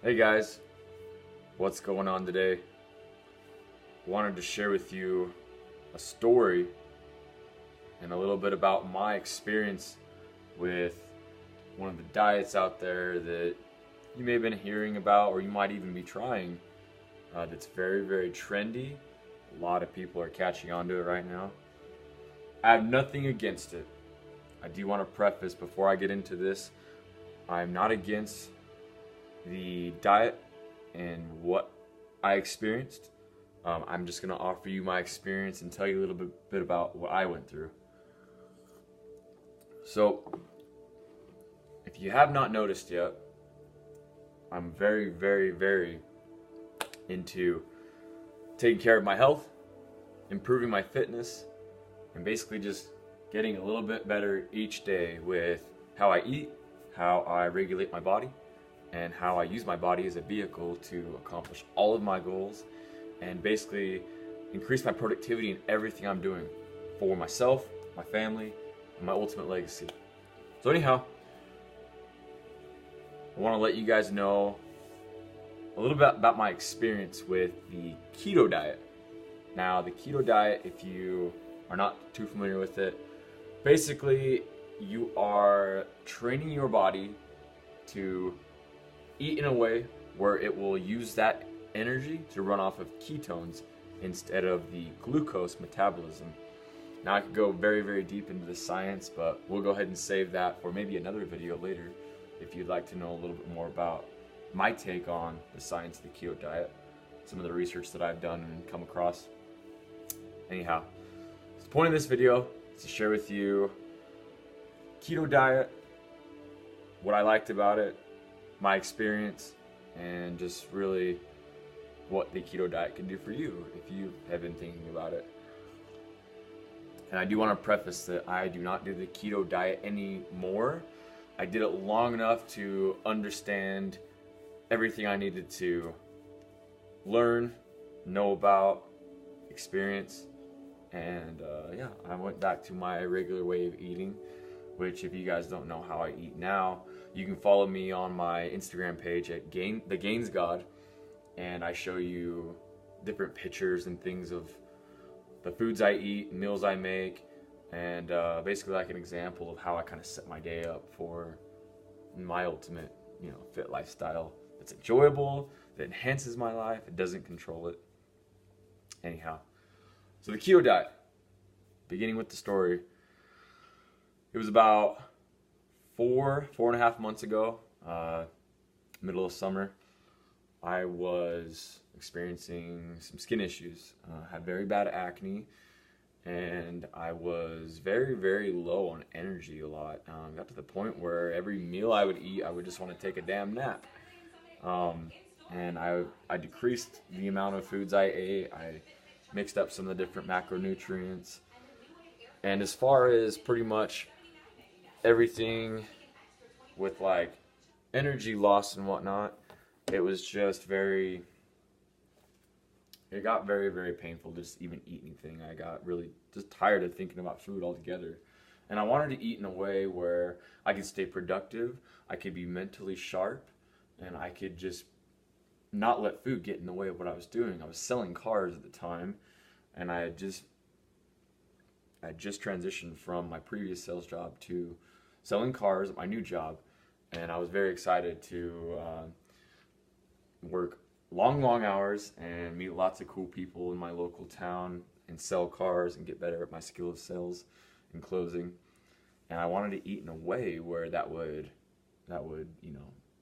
Hey guys, what's going on today? Wanted to share with you a story and a little bit about my experience with one of the diets out there that you may have been hearing about or you might even be trying. That's very, very trendy. A lot of people are catching on to it right now. I have nothing against it. I do want to preface before I get into this, I'm not against the diet and what I experienced. I'm just going to offer you my experience and tell you a little bit about what I went through. So, if you have not noticed yet, I'm very, very, very into taking care of my health, improving my fitness, and basically just getting a little bit better each day with how I eat, how I regulate my body, and how I use my body as a vehicle to accomplish all of my goals and basically increase my productivity in everything I'm doing for myself, my family, and my ultimate legacy. So anyhow, I want to let you guys know a little bit about my experience with the keto diet. Now, the keto diet, if you are not too familiar with it, basically you are training your body to eat in a way where it will use that energy to run off of ketones instead of the glucose metabolism. Now I could go very, very deep into the science, but we'll go ahead and save that for maybe another video later if you'd like to know a little bit more about my take on the science of the keto diet, some of the research that I've done and come across. Anyhow, the point of this video is to share with you keto diet, what I liked about it, my experience, and just really what the keto diet can do for you if you have been thinking about it. And I do want to preface that I do not do the keto diet anymore. I did it long enough to understand everything I needed to learn, know about, experience, and I went back to my regular way of eating, which if you guys don't know how I eat now, you can follow me on my Instagram page at The Gains God, and I show you different pictures and things of the foods I eat, meals I make, and basically like an example of how I kind of set my day up for my ultimate, fit lifestyle. It's enjoyable, that enhances my life, it doesn't control it. Anyhow, so the keto diet, beginning with the story, it was about four and a half months ago, middle of summer. I was experiencing some skin issues, had very bad acne, and I was very, very low on energy a lot. Got to the point where every meal I would eat, I would just want to take a damn nap. And I decreased the amount of foods I ate. I mixed up some of the different macronutrients. And as far as pretty much everything with like energy loss and whatnot, it was just it got very, very painful to just even eat anything. I got really just tired of thinking about food altogether. And I wanted to eat in a way where I could stay productive, I could be mentally sharp, and I could just not let food get in the way of what I was doing. I was selling cars at the time, and I had just transitioned from my previous sales job to selling cars at my new job, and I was very excited to work long hours and meet lots of cool people in my local town and sell cars and get better at my skill of sales and closing. And I wanted to eat in a way where that would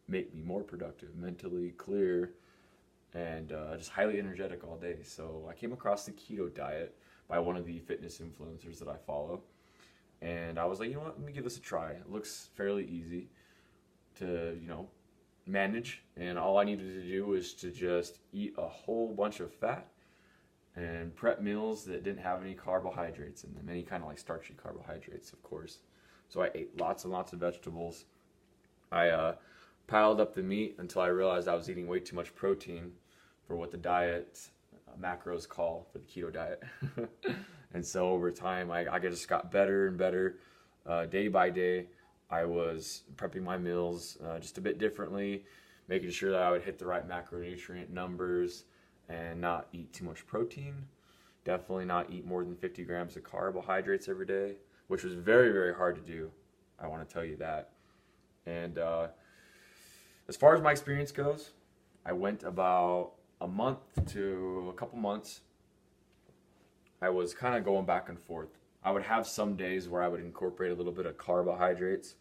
make me more productive, mentally clear, and just highly energetic all day. So I came across the keto diet by one of the fitness influencers that I follow, and I was like, you know what, let me give this a try. It looks fairly easy to manage, and all I needed to do was to just eat a whole bunch of fat and prep meals that didn't have any carbohydrates in them, any kind of like starchy carbohydrates, of course. So I ate lots and lots of vegetables. I piled up the meat until I realized I was eating way too much protein for what the diet macros call for the keto diet. And so over time, I just got better and better day by day. I was prepping my meals just a bit differently, making sure that I would hit the right macronutrient numbers and not eat too much protein. Definitely not eat more than 50 grams of carbohydrates every day, which was very, very hard to do. I want to tell you that. And as far as my experience goes, I went about a month to a couple months. I was kind of going back and forth. I would have some days where I would incorporate a little bit of carbohydrates,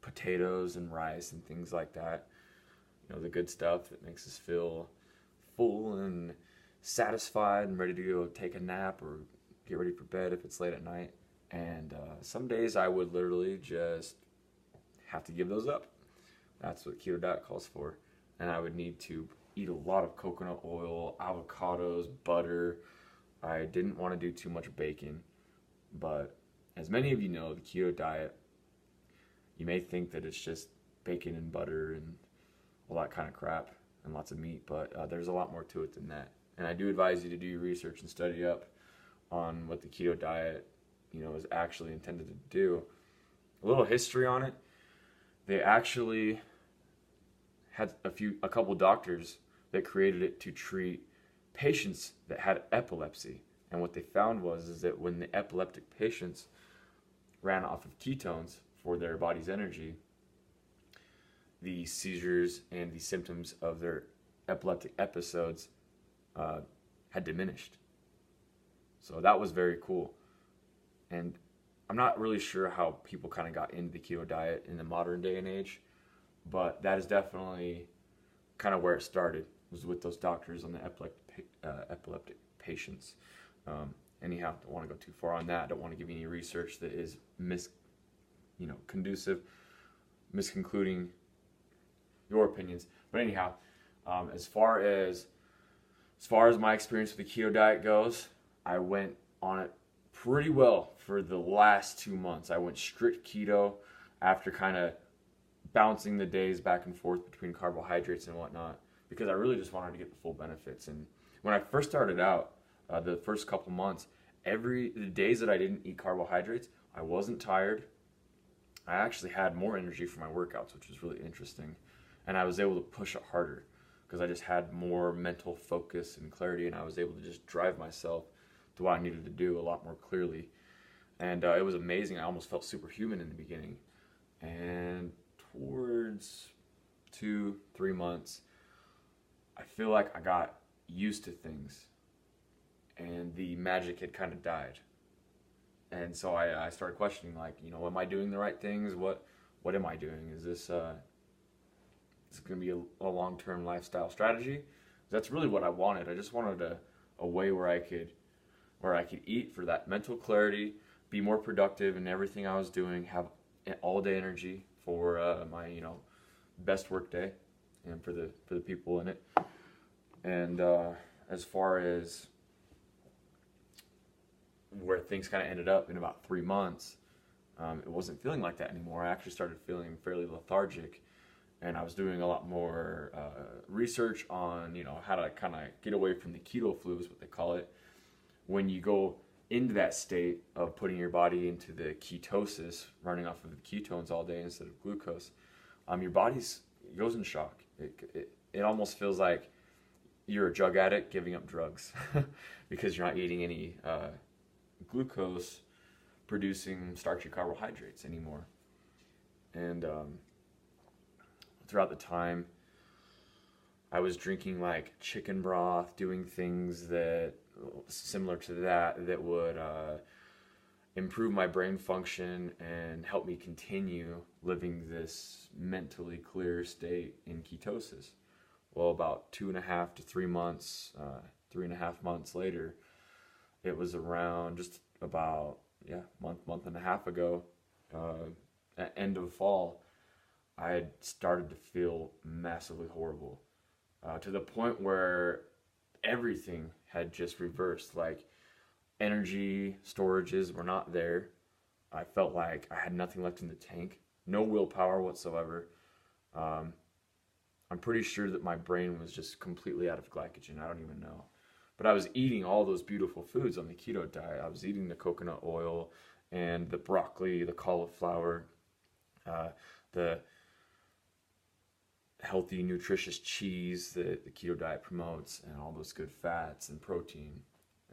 potatoes and rice and things like that. You know, the good stuff that makes us feel full and satisfied and ready to go take a nap or get ready for bed if it's late at night. And some days I would literally just have to give those up. That's what Keto Diet calls for. And I would need to eat a lot of coconut oil, avocados, butter. I didn't want to do too much bacon. But as many of you know, the Keto Diet, you may think that it's just bacon and butter and all that kind of crap and lots of meat, but there's a lot more to it than that. And I do advise you to do your research and study up on what the Keto Diet, you know, is actually intended to do. A little history on it. They actually had a couple doctors that created it to treat patients that had epilepsy. And what they found is that when the epileptic patients ran off of ketones for their body's energy, the seizures and the symptoms of their epileptic episodes had diminished. So that was very cool. And I'm not really sure how people kind of got into the keto diet in the modern day and age, but that is definitely kind of where it started, was with those doctors on the epileptic patients. Anyhow, don't want to go too far on that. Don't want to give you any research that is misconcluding your opinions. But anyhow, as far as my experience with the keto diet goes, I went on it pretty well for the last 2 months. I went strict keto after kind of bouncing the days back and forth between carbohydrates and whatnot, because I really just wanted to get the full benefits. And when I first started out, the first couple months, the days that I didn't eat carbohydrates, I wasn't tired. I actually had more energy for my workouts, which was really interesting. And I was able to push it harder because I just had more mental focus and clarity, and I was able to just drive myself to what I needed to do a lot more clearly. And it was amazing. I almost felt superhuman in the beginning. And towards 2-3 months, I feel like I got used to things, and the magic had kind of died. And so I started questioning, like, am I doing the right things? What am I doing? Is this going to be a long-term lifestyle strategy? That's really what I wanted. I just wanted a way where I could eat for that mental clarity, be more productive in everything I was doing, have all-day energy for my best work day, and for the people in it. And as far as where things kind of ended up in about 3 months, it wasn't feeling like that anymore. I actually started feeling fairly lethargic, and I was doing a lot more research on how to kind of get away from the keto flu, is what they call it. When you go into that state of putting your body into the ketosis, running off of the ketones all day instead of glucose, your body goes in shock. It almost feels like you're a drug addict giving up drugs because you're not eating any glucose producing starchy carbohydrates anymore. And throughout the time, I was drinking like chicken broth, doing things that similar to that would improve my brain function and help me continue living this mentally clear state in ketosis. Well, about 2.5 to 3 months, 3.5 months later, it was around just about month and a half ago, at end of fall, I had started to feel massively horrible, to the point where everything had just reversed. Like, energy storages were not there. I felt like I had nothing left in the tank, no willpower whatsoever. I'm pretty sure that my brain was just completely out of glycogen. I don't even know. But I was eating all those beautiful foods on the keto diet. I was eating the coconut oil and the broccoli, the cauliflower, the healthy, nutritious cheese that the keto diet promotes, and all those good fats and protein,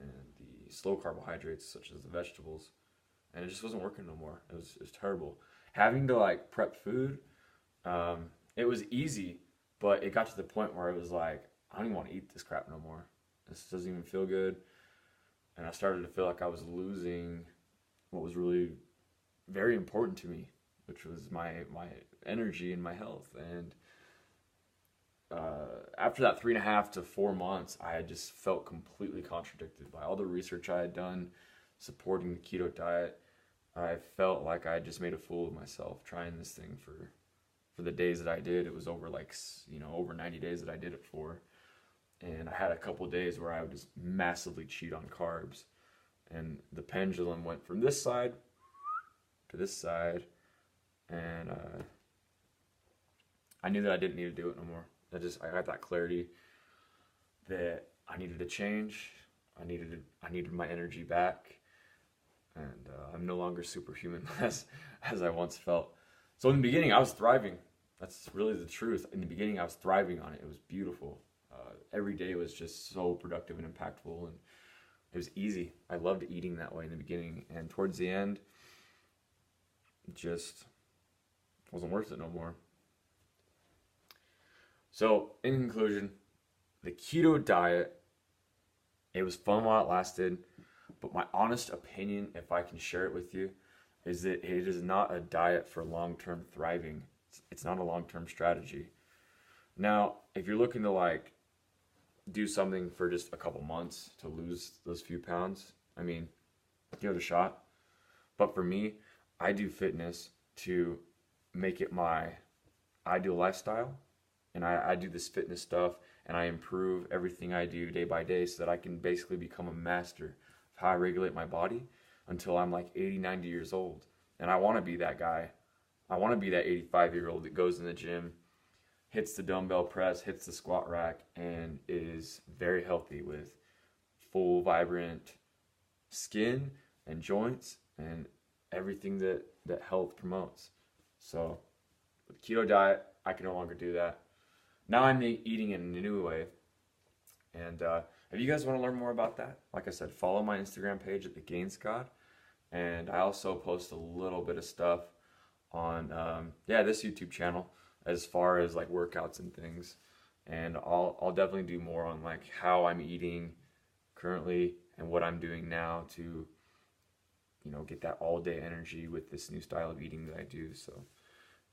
and the slow carbohydrates such as the vegetables, and it just wasn't working no more. It was terrible. Having to like prep food, it was easy, but it got to the point where it was like, I don't even want to eat this crap no more. This doesn't even feel good. And I started to feel like I was losing what was really very important to me, which was my energy and my health. And after that 3.5 to 4 months, I had just felt completely contradicted by all the research I had done supporting the keto diet. I felt like I had just made a fool of myself trying this thing for the days that I did. It was over over 90 days that I did it for. And I had a couple days where I would just massively cheat on carbs. And the pendulum went from this side to this side. And I knew that I didn't need to do it no more. I got that clarity that I needed to change. I needed my energy back. And I'm no longer superhuman as I once felt. So in the beginning, I was thriving. That's really the truth. In the beginning, I was thriving on it. It was beautiful. Every day was just so productive and impactful, and it was easy. I loved eating that way in the beginning, and towards the end, it just wasn't worth it no more. So, in conclusion, the keto diet, it was fun while it lasted, but my honest opinion, if I can share it with you, is that it is not a diet for long-term thriving. It's not a long-term strategy. Now, if you're looking to do something for just a couple months to lose those few pounds, I mean, give it a shot. But for me, I do fitness to make it my ideal lifestyle. And I do this fitness stuff, and I improve everything I do day by day so that I can basically become a master of how I regulate my body until I'm like 80, 90 years old. And I want to be that guy. I want to be that 85-year-old that goes in the gym, hits the dumbbell press, hits the squat rack, and is very healthy with full, vibrant skin and joints and everything that health promotes. So with the keto diet, I can no longer do that. Now I'm eating in a new way. And if you guys want to learn more about that, like I said, follow my Instagram page at The Gains God. And I also post a little bit of stuff on this YouTube channel as far as like workouts and things. And I'll definitely do more on like how I'm eating currently and what I'm doing now to get that all day energy with this new style of eating that I do. So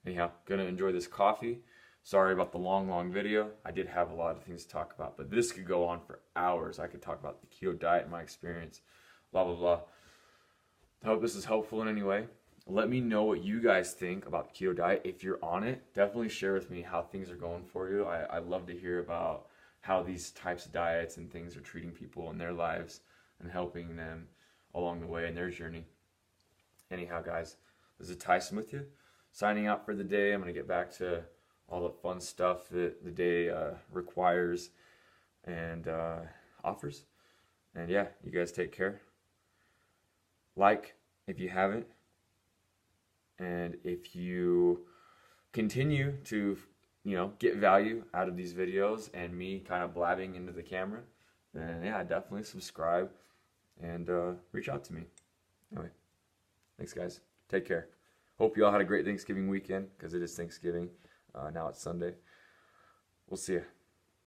anyhow, gonna enjoy this coffee. Sorry about the long video. I did have a lot of things to talk about, but this could go on for hours. I could talk about the keto diet, my experience, blah blah blah. I hope this is helpful in any way. Let me know what you guys think about the keto diet. If you're on it, definitely share with me how things are going for you. I love to hear about how these types of diets and things are treating people in their lives and helping them along the way in their journey. Anyhow, guys, this is Tyson with you, signing out for the day. I'm going to get back to all the fun stuff that the day requires and offers. And yeah, you guys take care. Like if you haven't. And if you continue to, get value out of these videos and me kind of blabbing into the camera, then yeah, definitely subscribe and reach out to me. Anyway, thanks guys. Take care. Hope you all had a great Thanksgiving weekend because it is Thanksgiving. Now it's Sunday. We'll see you.